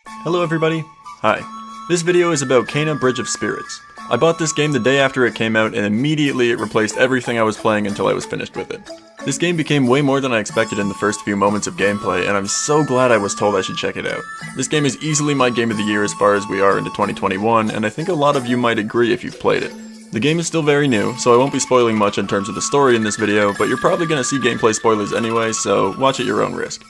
Hello everybody. Hi. This video is about Kena Bridge of Spirits. I bought this game the day after it came out and immediately it replaced everything I was playing until I was finished with it. This game became way more than I expected in the first few moments of gameplay, and I'm so glad I was told I should check it out. This game is easily my game of the year as far as we are into 2021, and I think a lot of you might agree if you've played it. The game is still very new, so I won't be spoiling much in terms of the story in this video, but you're probably going to see gameplay spoilers anyway, so watch at your own risk.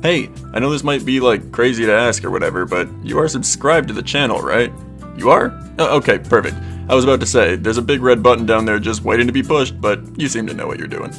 Hey, I know this might be like crazy to ask or whatever, but you are subscribed to the channel, right? You are? Oh, okay, perfect. I was about to say, there's a big red button down there just waiting to be pushed, but you seem to know what you're doing.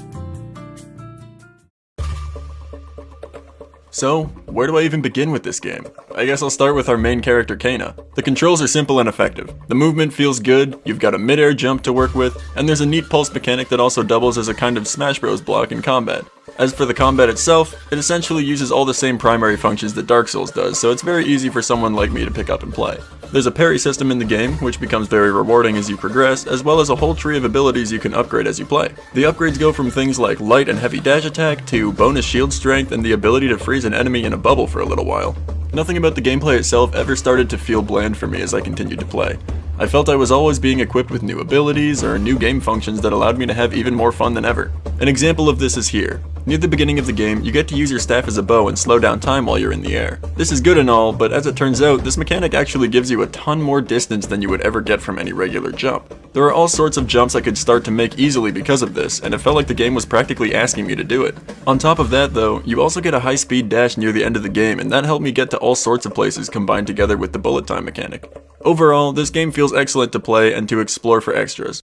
So, where do I even begin with this game? I guess I'll start with our main character, Kena. The controls are simple and effective. The movement feels good, you've got a mid-air jump to work with, and there's a neat pulse mechanic that also doubles as a kind of Smash Bros block in combat. As for the combat itself, it essentially uses all the same primary functions that Dark Souls does, so it's very easy for someone like me to pick up and play. There's a parry system in the game, which becomes very rewarding as you progress, as well as a whole tree of abilities you can upgrade as you play. The upgrades go from things like light and heavy dash attack, to bonus shield strength and the ability to freeze an enemy in a bubble for a little while. Nothing about the gameplay itself ever started to feel bland for me as I continued to play. I felt I was always being equipped with new abilities or new game functions that allowed me to have even more fun than ever. An example of this is here. Near the beginning of the game, you get to use your staff as a bow and slow down time while you're in the air. This is good and all, but as it turns out, this mechanic actually gives you a ton more distance than you would ever get from any regular jump. There are all sorts of jumps I could start to make easily because of this, and it felt like the game was practically asking me to do it. On top of that though, you also get a high speed dash near the end of the game, and that helped me get to all sorts of places combined together with the bullet time mechanic. Overall, this game feels excellent to play and to explore for extras.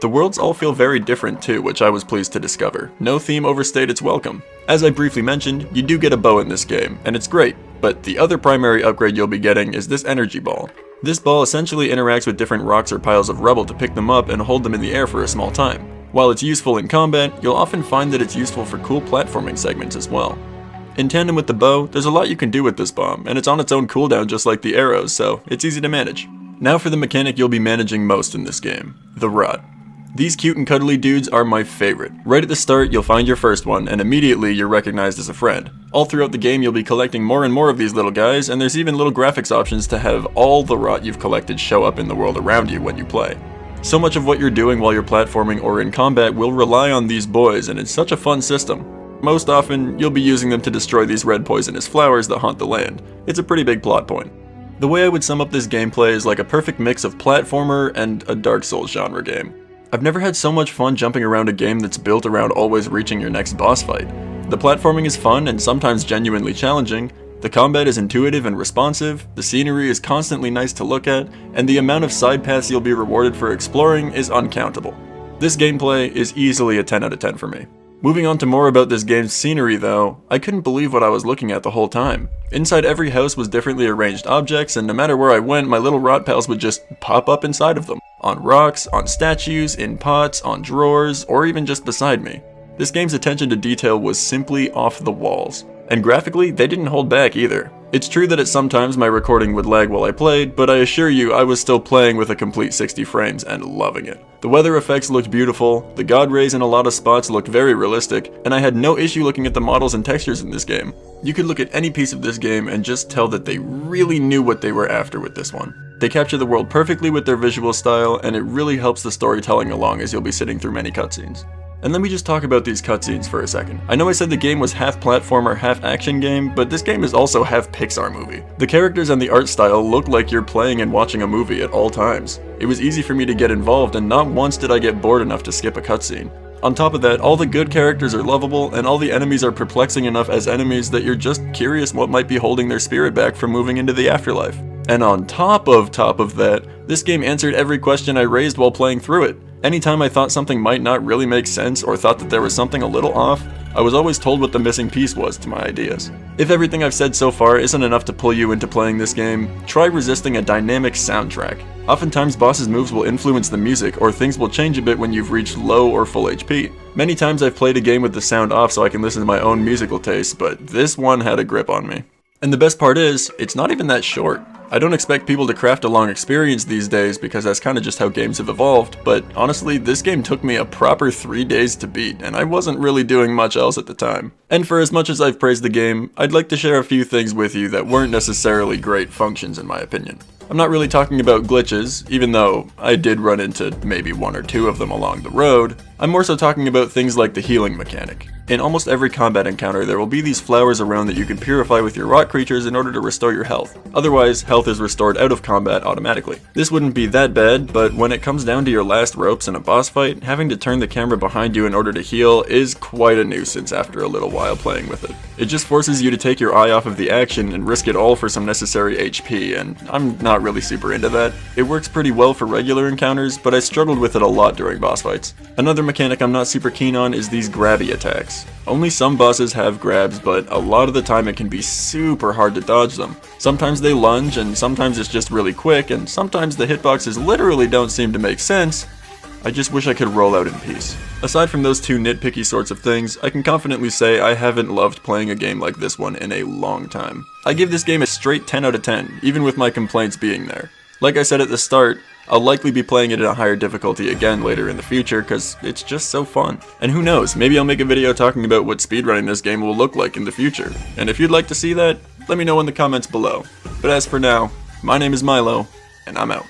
The worlds all feel very different too, which I was pleased to discover. No theme overstayed its welcome. As I briefly mentioned, you do get a bow in this game, and it's great, but the other primary upgrade you'll be getting is this energy ball. This ball essentially interacts with different rocks or piles of rubble to pick them up and hold them in the air for a small time. While it's useful in combat, you'll often find that it's useful for cool platforming segments as well. In tandem with the bow, there's a lot you can do with this bomb, and it's on its own cooldown just like the arrows, so it's easy to manage. Now for the mechanic you'll be managing most in this game, the rot. These cute and cuddly dudes are my favorite. Right at the start, you'll find your first one, and immediately you're recognized as a friend. All throughout the game, you'll be collecting more and more of these little guys, and there's even little graphics options to have all the rot you've collected show up in the world around you when you play. So much of what you're doing while you're platforming or in combat will rely on these boys, and it's such a fun system. Most often, you'll be using them to destroy these red poisonous flowers that haunt the land. It's a pretty big plot point. The way I would sum up this gameplay is like a perfect mix of platformer and a Dark Souls genre game. I've never had so much fun jumping around a game that's built around always reaching your next boss fight. The platforming is fun and sometimes genuinely challenging, the combat is intuitive and responsive, the scenery is constantly nice to look at, and the amount of side paths you'll be rewarded for exploring is uncountable. This gameplay is easily a 10 out of 10 for me. Moving on to more about this game's scenery though, I couldn't believe what I was looking at the whole time. Inside every house was differently arranged objects, and no matter where I went, my little rot pals would just pop up inside of them. On rocks, on statues, in pots, on drawers, or even just beside me. This game's attention to detail was simply off the walls. And graphically, they didn't hold back either. It's true that at sometimes my recording would lag while I played, but I assure you I was still playing with a complete 60 frames and loving it. The weather effects looked beautiful, the god rays in a lot of spots looked very realistic, and I had no issue looking at the models and textures in this game. You could look at any piece of this game and just tell that they really knew what they were after with this one. They capture the world perfectly with their visual style, and it really helps the storytelling along as you'll be sitting through many cutscenes. And let me just talk about these cutscenes for a second. I know I said the game was half platformer, half action game, but this game is also half Pixar movie. The characters and the art style look like you're playing and watching a movie at all times. It was easy for me to get involved, and not once did I get bored enough to skip a cutscene. On top of that, all the good characters are lovable, and all the enemies are perplexing enough as enemies that you're just curious what might be holding their spirit back from moving into the afterlife. And on top of that, this game answered every question I raised while playing through it. Anytime I thought something might not really make sense or thought that there was something a little off, I was always told what the missing piece was to my ideas. If everything I've said so far isn't enough to pull you into playing this game, try resisting a dynamic soundtrack. Oftentimes bosses' moves will influence the music, or things will change a bit when you've reached low or full HP. Many times I've played a game with the sound off so I can listen to my own musical tastes, but this one had a grip on me. And the best part is, it's not even that short. I don't expect people to craft a long experience these days because that's kinda just how games have evolved, but honestly, this game took me a proper 3 days to beat, and I wasn't really doing much else at the time. And for as much as I've praised the game, I'd like to share a few things with you that weren't necessarily great functions in my opinion. I'm not really talking about glitches, even though I did run into maybe 1 or 2 of them along the road. I'm more so talking about things like the healing mechanic. In almost every combat encounter, there will be these flowers around that you can purify with your rock creatures in order to restore your health. Otherwise, health is restored out of combat automatically. This wouldn't be that bad, but when it comes down to your last ropes in a boss fight, having to turn the camera behind you in order to heal is quite a nuisance after a little while playing with it. It just forces you to take your eye off of the action and risk it all for some necessary HP, and I'm not really super into that. It works pretty well for regular encounters, but I struggled with it a lot during boss fights. Another mechanic I'm not super keen on is these grabby attacks. Only some bosses have grabs, but a lot of the time it can be super hard to dodge them. Sometimes they lunge, and sometimes it's just really quick, and sometimes the hitboxes literally don't seem to make sense. I just wish I could roll out in peace. Aside from those 2 nitpicky sorts of things, I can confidently say I haven't loved playing a game like this one in a long time. I give this game a straight 10 out of 10, even with my complaints being there. Like I said at the start, I'll likely be playing it at a higher difficulty again later in the future because it's just so fun. And who knows, maybe I'll make a video talking about what speedrunning this game will look like in the future. And if you'd like to see that, let me know in the comments below. But as for now, my name is Myloe, and I'm out.